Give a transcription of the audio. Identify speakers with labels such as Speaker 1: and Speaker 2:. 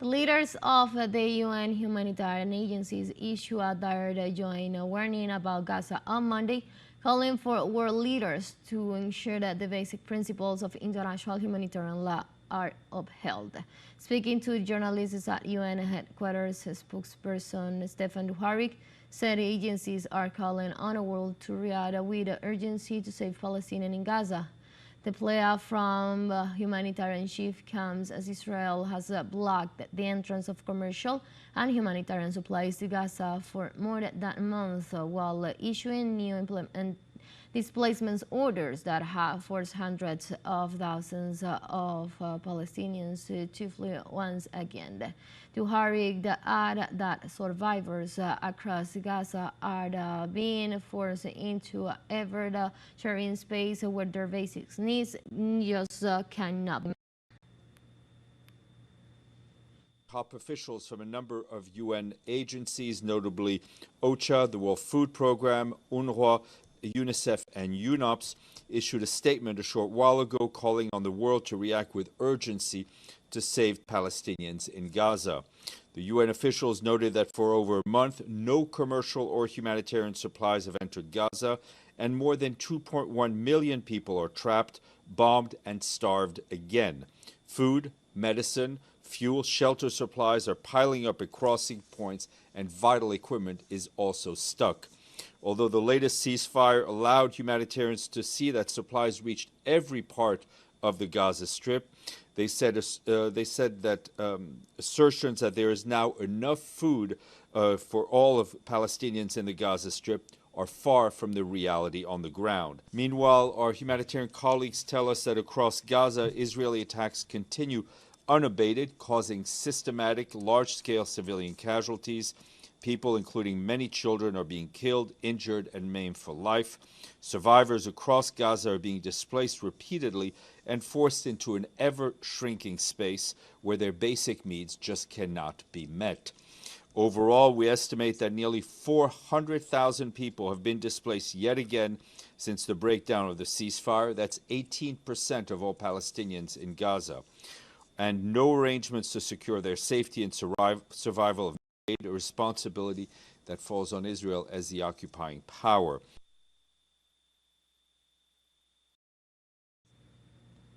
Speaker 1: The leaders of the UN humanitarian agencies issued a direct joint warning about Gaza on Monday, calling for world leaders to ensure that the basic principles of international humanitarian law are upheld. Speaking to journalists at UN headquarters, spokesperson Stefan Dujarric said agencies are calling on the world to react with urgency to save Palestinians in Gaza. The plea from humanitarian chief comes as Israel has blocked the entrance of commercial and humanitarian supplies to Gaza for more than a month, while issuing new displacement orders that have forced hundreds of thousands of Palestinians to flee once again. Dujarric added that survivors across Gaza are being forced into a ever-sharing space where their basic needs just cannot be met.
Speaker 2: Top officials from a number of UN agencies, notably OCHA, the World Food Programme, UNRWA, UNICEF and UNOPS, issued a statement a short while ago calling on the world to react with urgency to save Palestinians in Gaza. The UN officials noted that for over a month, no commercial or humanitarian supplies have entered Gaza, and more than 2.1 million people are trapped, bombed, and starved again. Food, medicine, fuel, shelter supplies are piling up at crossing points, and vital equipment is also stuck. Although the latest ceasefire allowed humanitarians to see that supplies reached every part of the Gaza Strip, they said that assertions that there is now enough food for all of Palestinians in the Gaza Strip are far from the reality on the ground. Meanwhile, our humanitarian colleagues tell us that across Gaza, Israeli attacks continue unabated, causing systematic, large-scale civilian casualties. People, including many children, are being killed, injured, and maimed for life. Survivors across Gaza are being displaced repeatedly and forced into an ever-shrinking space where their basic needs just cannot be met. Overall, we estimate that nearly 400,000 people have been displaced yet again since the breakdown of the ceasefire. That's 18% of all Palestinians in Gaza. And no arrangements to secure their safety and survival have made a responsibility that falls on Israel as the occupying power.